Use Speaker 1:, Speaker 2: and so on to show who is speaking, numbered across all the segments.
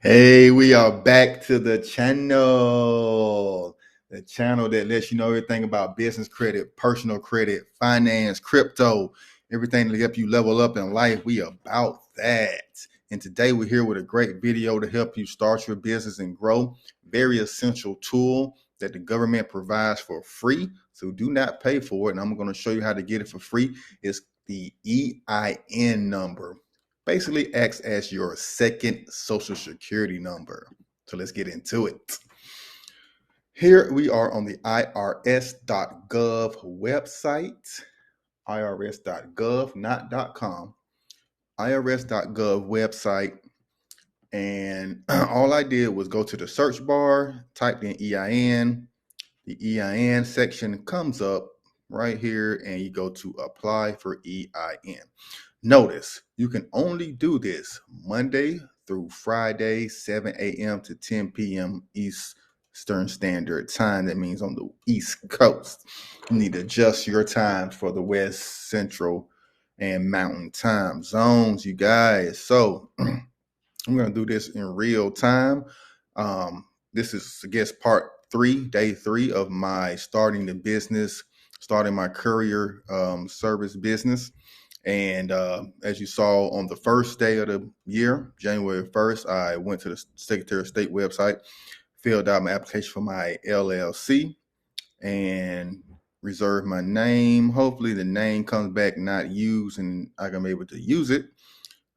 Speaker 1: Hey, we are back to the channel. The channel that lets you know everything about business credit, personal credit, finance, crypto, everything to help you level up in life. We about that. And today we're here with a great video to help you start your business and grow. Very essential tool that the government provides for free. So do not pay for it. And I'm going to show you how to get it for free. It's the EIN number. Basically acts as your second social security number. So let's get into it. Here we are on the irs.gov website, irs.gov, not .com, irs.gov website. And all I did was go to the search bar, typed in EIN. The EIN section comes up right here, and you go to apply for EIN. Notice you can only do this Monday through Friday, 7 a.m. to 10 p.m. Eastern Standard Time. That means on the East Coast. You need to adjust your times for the West, Central, and Mountain time zones, you guys. So I'm going to do this in real time. This is, I guess, part 3, day 3 of my starting my courier service business. And as you saw on the first day of the year, January 1st, I went to the Secretary of State website, filled out my application for my LLC, and reserved my name. Hopefully the name comes back not used and I can be able to use it.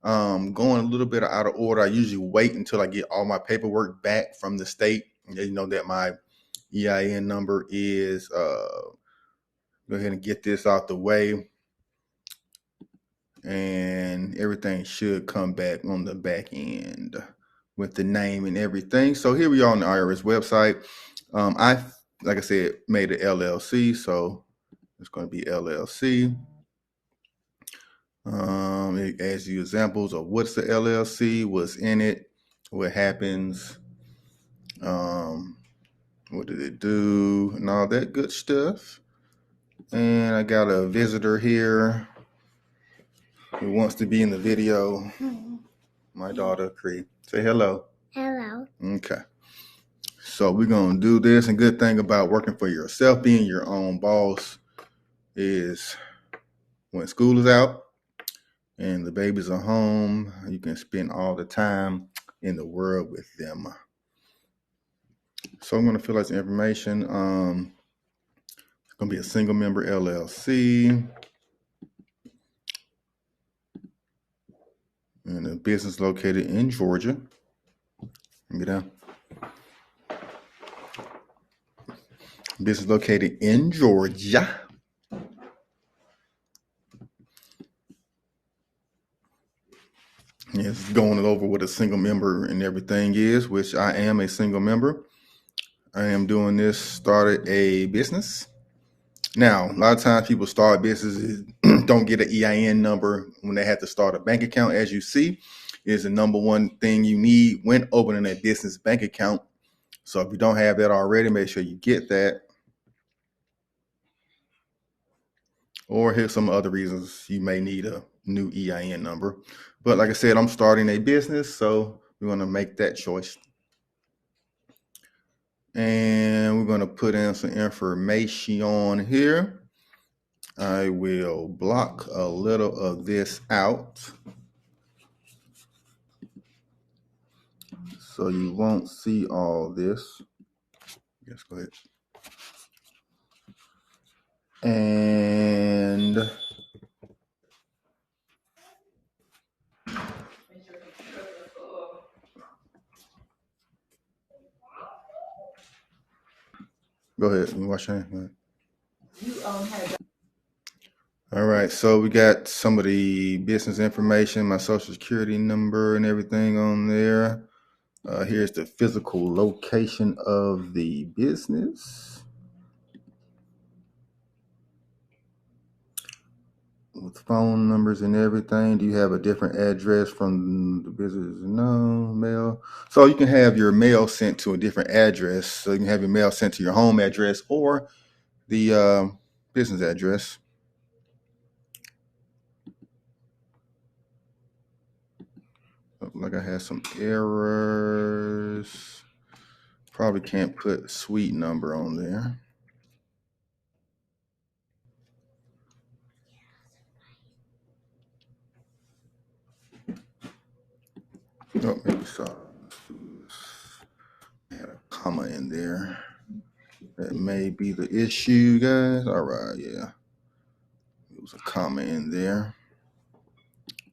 Speaker 1: Going a little bit out of order. I usually wait until I get all my paperwork back from the state. And you know that my EIN number is, go ahead and get this out the way. And everything should come back on the back end with the name and everything. So here we are on the IRS website. Like I said, made an LLC, so it's going to be LLC. It asks you examples of what's the LLC, what's in it, what happens, what did it do, and all that good stuff. And I got a visitor here who wants to be in the video. My daughter, Cree. Say hello.
Speaker 2: Hello.
Speaker 1: Okay. So we're going to do this. And good thing about working for yourself, being your own boss, is when school is out and the babies are home, you can spend all the time in the world with them. So I'm going to fill out the information. It's going to be a single member LLC. And a business located in Georgia. Get down. Business located in Georgia. Yes, going over what a single member and everything is, which I am a single member. I am doing this, started a business. Now, a lot of times people start businesses, don't get an EIN number when they have to start a bank account. As you see, is the number one thing you need when opening a business bank account. So if you don't have that already, make sure you get that. Or here's some other reasons you may need a new EIN number. But like I said, I'm starting a business, so we're going to make that choice. And we're going to put in some information here. I will block a little of this out so you won't see all this. Yes, go ahead. And go ahead. You wash your hands. All right, so we got some of the business information, my social security number and everything on there. Here's the physical location of the business with phone numbers and everything. Do you have a different address from the business? No, mail. So you can have your mail sent to a different address. So you can have your mail sent to your home address or the business address. like I had some errors. Probably can't put suite number on there. Oh, maybe so. I had a comma in there. That may be the issue, guys. All right, yeah. It was a comma in there.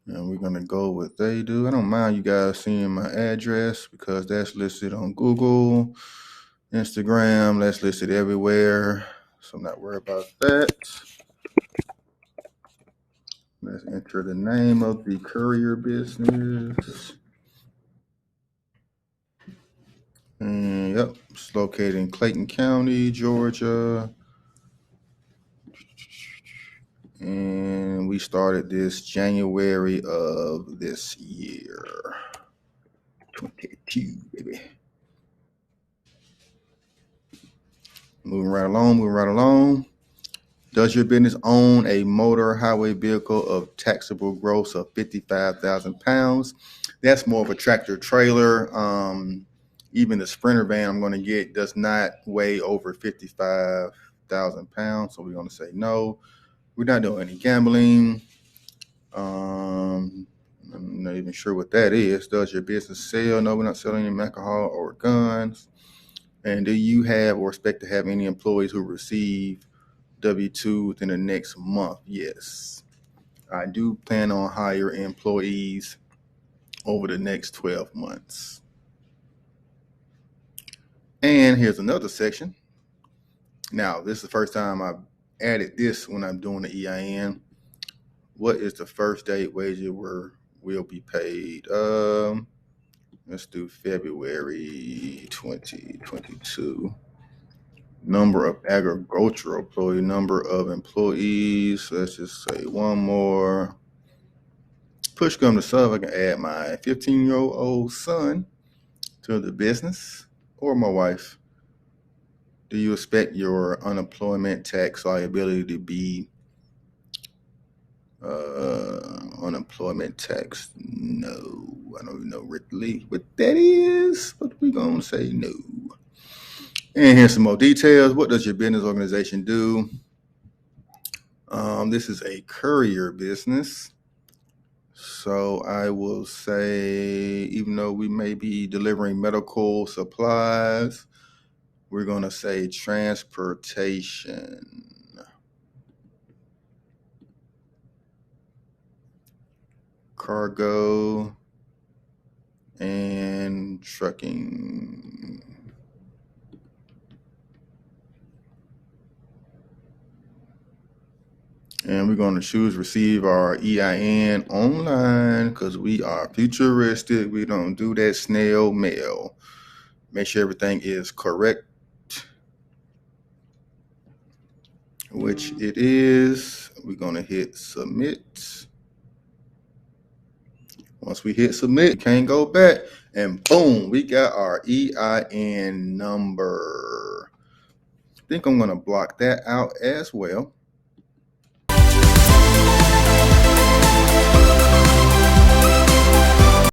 Speaker 1: And we're going to go with they do. I don't mind you guys seeing my address because that's listed on Google, Instagram. That's listed everywhere. So I'm not worried about that. Let's enter the name of the courier business. And yep, it's located in Clayton County, Georgia. And we started this January of this year. 22, baby. Moving right along. Does your business own a motor highway vehicle of taxable gross of 55,000 pounds? That's more of a tractor trailer. Even the Sprinter van I'm going to get does not weigh over 55,000 pounds. So we're going to say no. We're not doing any gambling. I'm not even sure what that is. Does your business sell? No, we're not selling any alcohol or guns. And do you have or expect to have any employees who receive W-2 within the next month? Yes. I do plan on hiring employees over the next 12 months. And here's another section. Now, this is the first time I've added this when I'm doing the EIN. What is the first date wages will be paid? Let's do February 2022. Number of agricultural employees, number of employees. Let's just say one more. Push come to shove, I can add my 15-year-old son to the business or my wife. Do you expect your unemployment tax liability to be unemployment tax? No. I don't even know really what that is, but we're going to say no. And here's some more details. What does your business organization do? This is a courier business. So I will say, even though we may be delivering medical supplies, we're going to say transportation. Cargo and trucking. And we're going to choose receive our EIN online because we are futuristic. We don't do that snail mail. Make sure everything is correct, which it is. We're going to hit submit. Once we hit submit, we can't go back. And boom, we got our EIN number. I think I'm going to block that out as well.